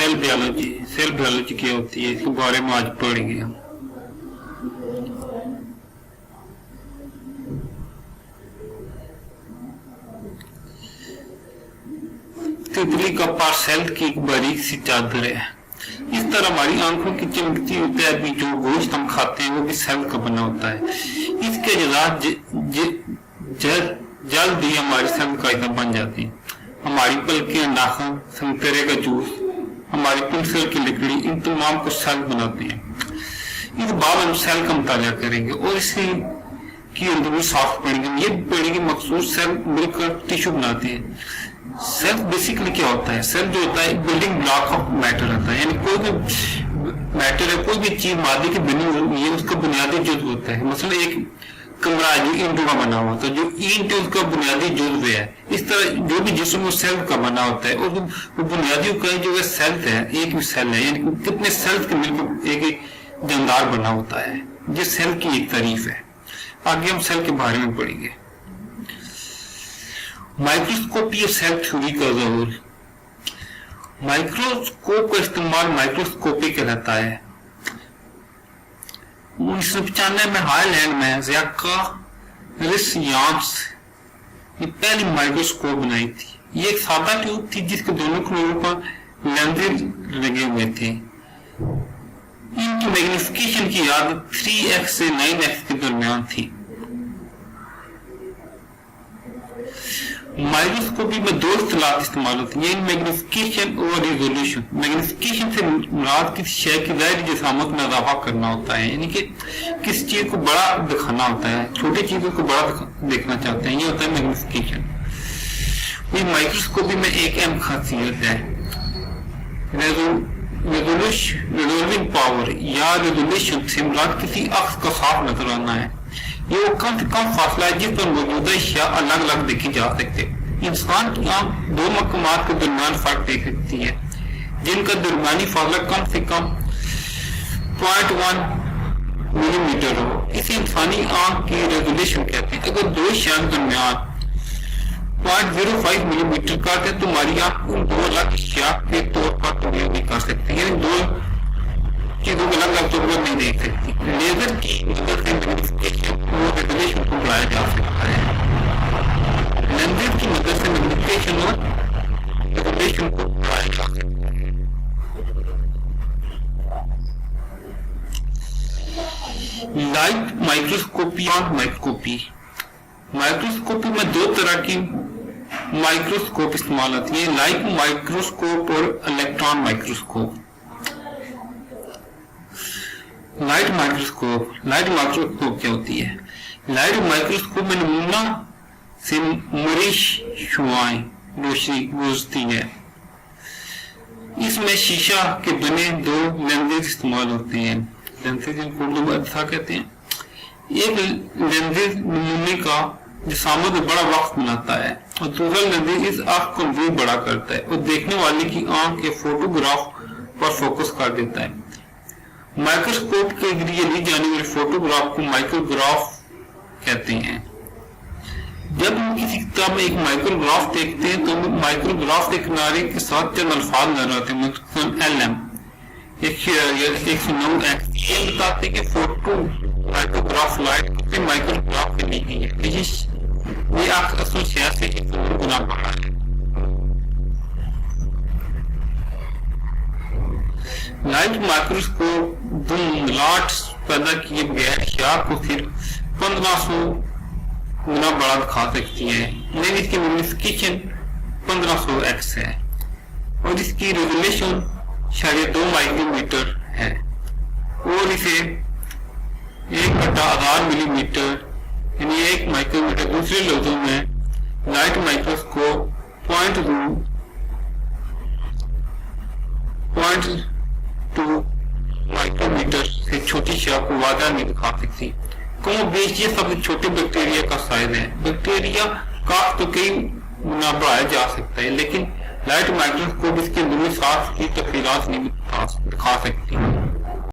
Cell biology क्या होती है, इसके बारे में आज पढ़ेंगे हम। तितली का पार सेल की एक बारीक सी चादर है। इस तरह हमारी आंखों की चमकती होता है भी जो गोश्त हम खाते हैं वो भी सेल का बना होता है। इसके जल्द ही हमारी सेल का हिस्सा बन जाती है। हमारी पलकें, नाखून, संतरे का जूस, हमारी पेंसिल की लकड़ी, इन तमाम को सेल बनाते हैं। इस बाद हम सेल का मुताला करेंगे और इसी की अंदरूनी साफ पढ़ेंगे। ये पढ़ेंगे मखसूस सेल मिलकर टिश्यू बनाते हैं। सेल बेसिकली क्या होता है? सेल जो होता है बिल्डिंग ब्लॉक ऑफ मैटर होता है, यानी कोई भी मैटर है, कोई भी चीज मादे की बनी हुई है, उसका बुनियादी जुज़्व होता है। मतलब एक कमरा जो ईंटों का बना हुआ, तो जो ईंट है उसका बुनियादी जुज़्व है। इस तरह जो भी जिस्म वो सेल का बना होता है और वो बुनियादी जो सेल है, एक भी सेल है, यानी कितने सेल के मिलकर एक जानदार बना होता है। ये सेल की एक तारीफ है। आगे हम सेल के बारे में पढ़ेंगे। माइक्रोस्कोपी और सेल थ्योरी का ज़रूर। माइक्रोस्कोप का इस्तेमाल माइक्रोस्कोपी कहलाता है। 1995 में हाईलैंड में ज़ियाका रिसयांस ने पहली माइक्रोस्कोप बनाई थी। ये एक सादा ट्यूब थी जिसके दोनों किनारों पर लेंसेज लगे हुए थे। इनकी मैग्निफिकेशन की आदत 3x से 9x के दरमियान थी। माइक्रोस्कोपी में दो इस्तेलाह इस्तेमाल होती है, मैग्निफिकेशन और रिजोल्यूशन। मैग्निफिकेशन से मुराद किसी शय की ज़ाहिरी जिसामत में इजाफा करना होता है, यानी कि किसी चीज को बड़ा दिखाना होता है, छोटी चीजों को बड़ा देखना चाहते हैं, ये होता है मैग्निफिकेशन। ये माइक्रोस्कोपी में एक अहम खासियत है रिजोल्विंग पावर या रेजोल्यूशन से मुराद किसी अक्स का साफ नजर आना है। ये वो कम से कम फासला है जिस पर मौजूदा अशिया अलग अलग देखी जा सकते। इंसान की आंख दो मकामात के दरमियान फर्क देख सकती है जिनका दरमियानी फासला कम से कम 0.1 मिलीमीटर हो। इसे इंसानी आंख की रेजोल्यूशन कहते हैं। अगर दो अशिया के दरमियान 0.05 मिलीमीटर का है तो हमारी आंख उन दो अलग अशिया के तौर पर तब्दील भी कर सकती है, यानी दो चीजों को अलग अलग तौर पर नहीं देख सकती। लेजर की मदद से मैग्निफिकेशन और रेजोल्यूशन को बढ़ाया जा सकता है। लेंसेज की मदद से मैग्निफिकेशन और रेजोल्यूशन को बढ़ाया जा सकता है। लाइट माइक्रोस्कोपी और माइक्रोस्कोपी। माइक्रोस्कोपी में दो तरह की माइक्रोस्कोप इस्तेमाल होती है, लाइट माइक्रोस्कोप और इलेक्ट्रॉन माइक्रोस्कोप। लाइट माइक्रोस्कोप क्या होती है? लाइट माइक्रोस्कोप में नमूना से मरीश शुआएं रोशनी गुजरती है। इसमें शीशा के बने दो लेंसेज इस्तेमाल होते हैं। लेंसेज इनको उर्दू में अदसा कहते हैं। एक लेंसेज नमूने का जिसामत में बड़ा वक्त बनाता है और दूसरा लेंसेज इस आंख को व्यू बड़ा करता है और देखने वाले की आंख के फोटोग्राफ पर फोकस कर देता है। माइक्रोस्कोप के जरिए ली जाने वाले फोटोग्राफ को माइक्रोग्राफ कहते हैं। जब हम किसी किताब में एक माइक्रोग्राफ देखते हैं तो माइक्रोग्राफ के किनारे के साथ चंद अल्फाज नजर आते हैं, मतलब LM 109X। ये बताते हैं कि फोटो माइक्रोग्राफ लाइट माइक्रोग्राफ के ली गई है। ये अक्सर से गुना बढ़ा है। लाइट माइक्रोस्कोप लाट पैदा किए बगैर अशिया को सिर्फ 1500 गुना बड़ा दिखा सकती है, लेकिन इसकी मैग्निफिकेशन 1500x है और इसकी रेजोल्यूशन 2.5 माइक्रोमीटर है और इसे 1/1000 मिलीमीटर यानी 1 माइक्रोमीटर। दूसरे लफ्जों में लाइट माइक्रोस्कोप 0.2 माइक्रोमीटर से छोटी अशिया को वादा नहीं दिखा सकती। कम बेश ये सबसे छोटे बैक्टीरिया का साइज है। बैक्टीरिया का तो कई गुना बढ़ाया जा सकता है, लेकिन लाइट माइक्रोस्कोप इसके अंदरूनी साफ की तफसीलात नहीं दिखा सकती।